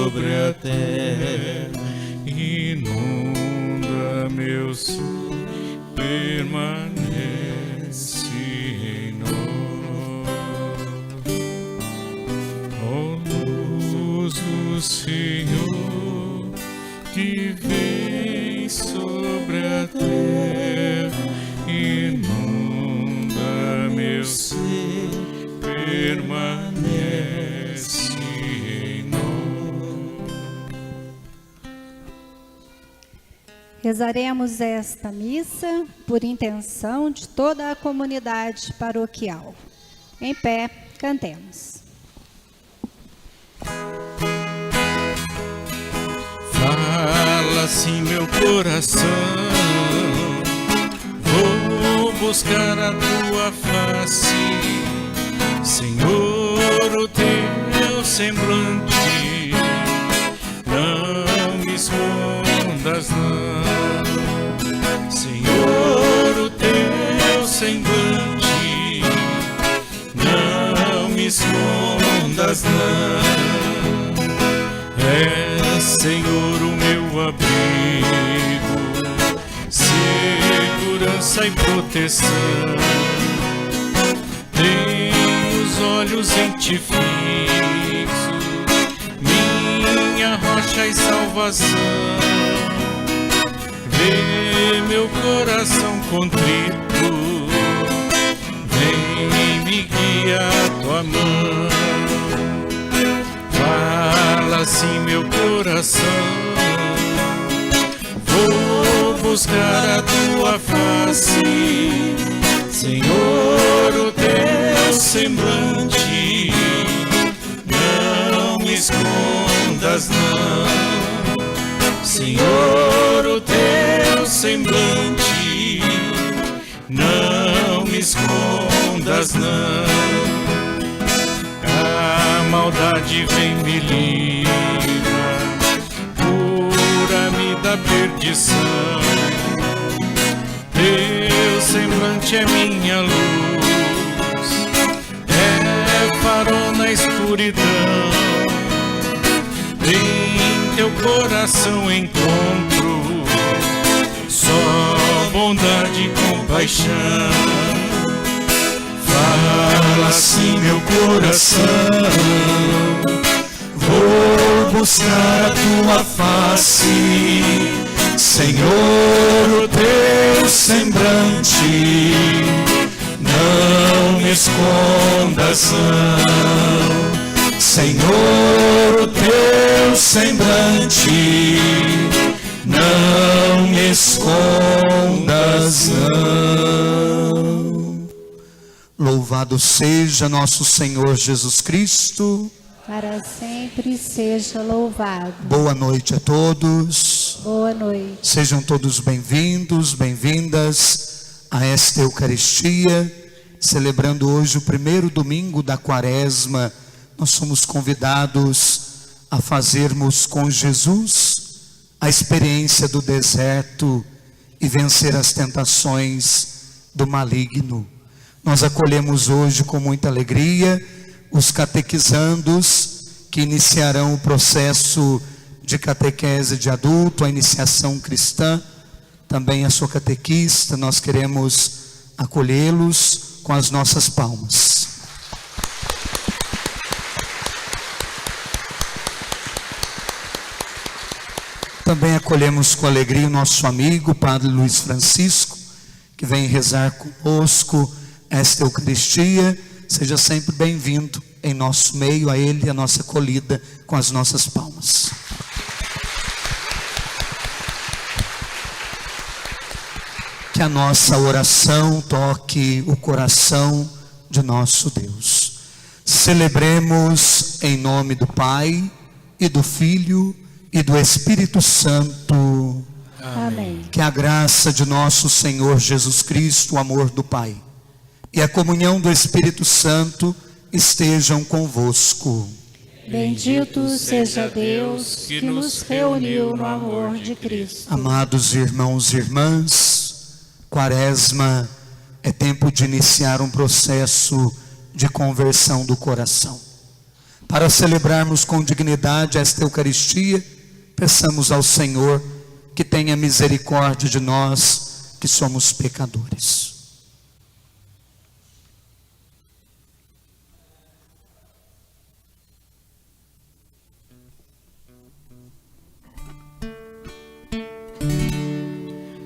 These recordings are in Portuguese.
sobre a terra, inunda meu ser, permanece em nós. Ó luz do Senhor, que vem sobre a terra, inunda meu ser, permanece em nós. Rezaremos esta missa por intenção de toda a comunidade paroquial. Em pé, cantemos. Fala-se meu coração, vou buscar a tua face, Senhor, o teu semblante, não me escondas não, Senhor, o teu semblante, não me escondas não, Senhor, o meu abrigo, segurança e proteção. Tenho os olhos em ti fixos, minha rocha e salvação. Vê meu coração contrito, vem me guia a tua mão. Fala assim meu coração, vou buscar a tua face, Senhor, o teu semblante, não me escondas não, Senhor, o teu semblante, não me escondas não. A maldade vem me livra, cura-me da perdição. Teu semblante é minha luz, é farol na escuridão. Em teu coração encontro só bondade e compaixão. Fala assim meu coração, vou buscar a tua face, Senhor, o teu semblante, não me escondas não, Senhor, o teu semblante, não me escondas não. Louvado seja nosso Senhor Jesus Cristo. Para sempre seja louvado. Boa noite a todos. Boa noite. Sejam todos bem-vindos, bem-vindas a esta Eucaristia, celebrando hoje o primeiro domingo da Quaresma. Nós somos convidados a fazermos com Jesus a experiência do deserto e vencer as tentações do maligno. Nós acolhemos hoje com muita alegria os catequizandos que iniciarão o processo de catequese de adulto, a iniciação cristã, também a sua catequista. Nós queremos acolhê-los com as nossas palmas. Também acolhemos com alegria o nosso amigo, Padre Luiz Francisco, que vem rezar conosco esta Eucaristia. Seja sempre bem-vindo em nosso meio, a ele, a nossa acolhida com as nossas palmas. Que a nossa oração toque o coração de nosso Deus. Celebremos em nome do Pai, e do Filho, e do Espírito Santo. Amém. Que a graça de nosso Senhor Jesus Cristo, o amor do Pai e a comunhão do Espírito Santo estejam convosco. Bendito seja Deus que nos reuniu no amor de Cristo. Amados irmãos e irmãs, Quaresma é tempo de iniciar um processo de conversão do coração. Para celebrarmos com dignidade esta Eucaristia, peçamos ao Senhor que tenha misericórdia de nós, que somos pecadores.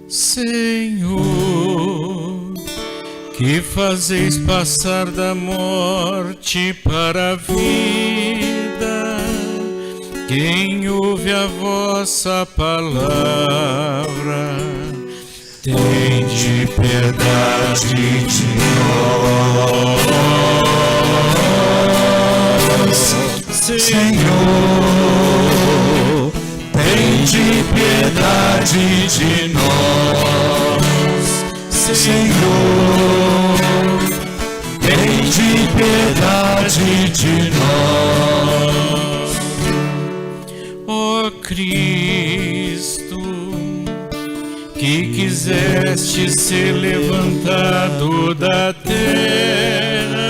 Senhor, que fazeis passar da morte para a vida, quem ouve a vossa palavra, tende piedade de nós. Senhor, tende piedade de nós. Senhor, tende piedade de nós. Ó Cristo, que quiseste ser levantado da terra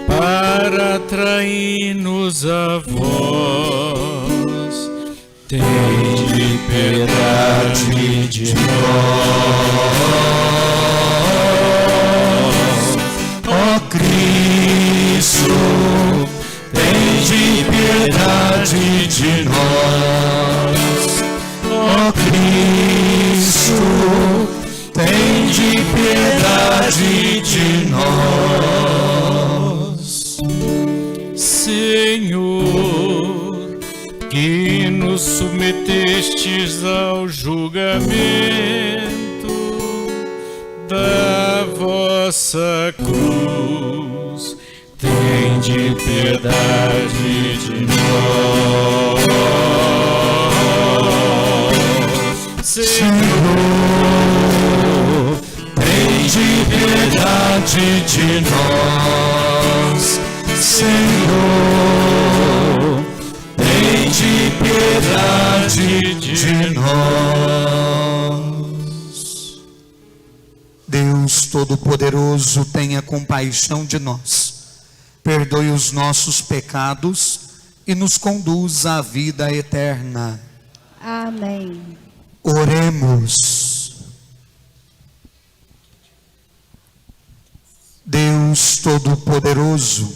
para atrair-nos a vós, tende piedade de nós. Ó Cristo, tende piedade de nós. Ó Cristo, tende piedade de nós. Senhor, que nos submetestes ao julgamento da vossa cruz, tende piedade de nós. Senhor, tende piedade de nós. Senhor, tende piedade de nós. Deus Todo-Poderoso, tenha compaixão de nós, perdoe os nossos pecados e nos conduza à vida eterna. Amém. Oremos. Deus Todo-Poderoso,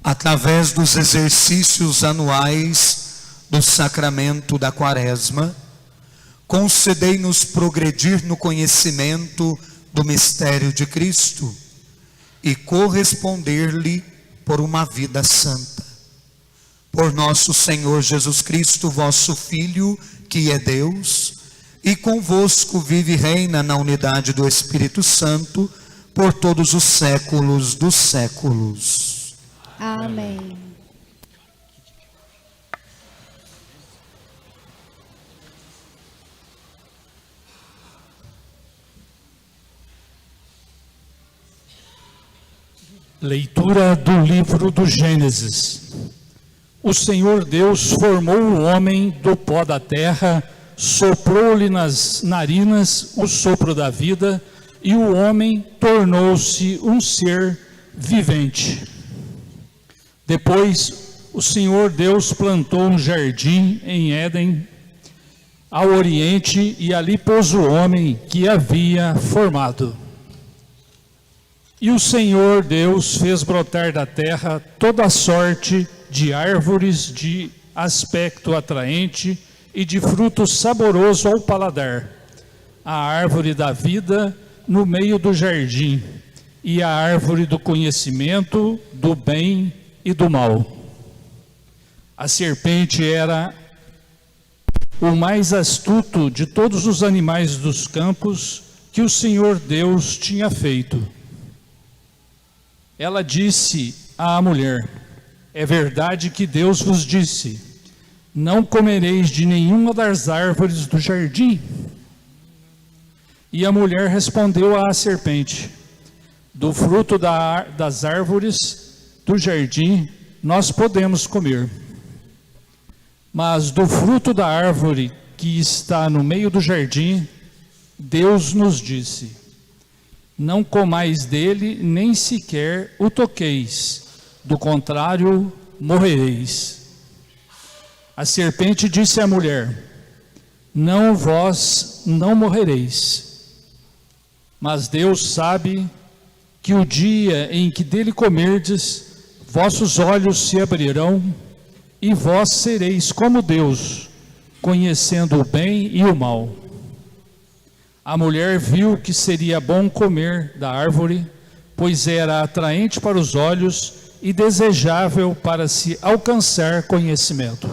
através dos exercícios anuais do sacramento da Quaresma, concedei-nos progredir no conhecimento do mistério de Cristo e corresponder-lhe por uma vida santa. Por nosso Senhor Jesus Cristo, vosso Filho, que é Deus, e convosco vive e reina na unidade do Espírito Santo, por todos os séculos dos séculos. Amém. Leitura do livro do Gênesis. O Senhor Deus formou o homem do pó da terra, soprou-lhe nas narinas o sopro da vida, e o homem tornou-se um ser vivente. Depois, o Senhor Deus plantou um jardim em Éden, ao oriente, e ali pôs o homem que havia formado. E o Senhor Deus fez brotar da terra toda sorte de árvores de aspecto atraente e de fruto saboroso ao paladar, a árvore da vida no meio do jardim, e a árvore do conhecimento do bem e do mal. A serpente era o mais astuto de todos os animais dos campos que o Senhor Deus tinha feito. Ela disse à mulher: é verdade que Deus vos disse: não comereis de nenhuma das árvores do jardim? E a mulher respondeu à serpente: do fruto das árvores do jardim nós podemos comer, mas do fruto da árvore que está no meio do jardim, Deus nos disse: Não comais dele, nem sequer o toqueis, do contrário, morrereis. A serpente disse à mulher: não, vós não morrereis. Mas Deus sabe que o dia em que dele comerdes, vossos olhos se abrirão, e vós sereis como Deus, conhecendo o bem e o mal. A mulher viu que seria bom comer da árvore, pois era atraente para os olhos e desejável para se alcançar conhecimento.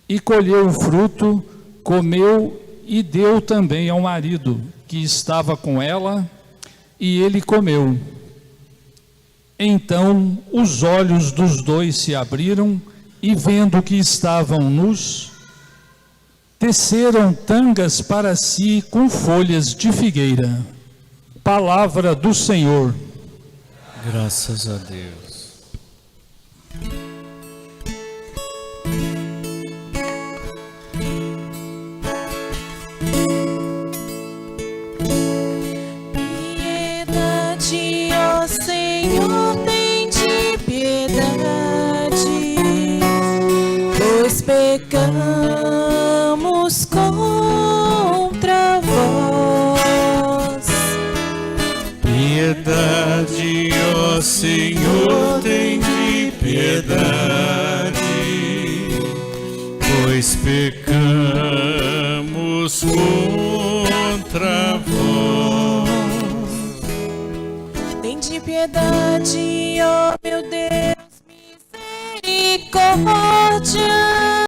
E colheu o fruto, comeu e deu também ao marido, que estava com ela, e ele comeu. Então os olhos dos dois se abriram, e vendo que estavam nus, teceram tangas para si com folhas de figueira. Palavra do Senhor. Graças a Deus. Piedade, ó Senhor, tem de piedade, pois pecamos contra vós. Piedade, ó Senhor, tem de piedade, pois pecamos contra vós. Tem de piedade, ó meu Deus, misericórdia.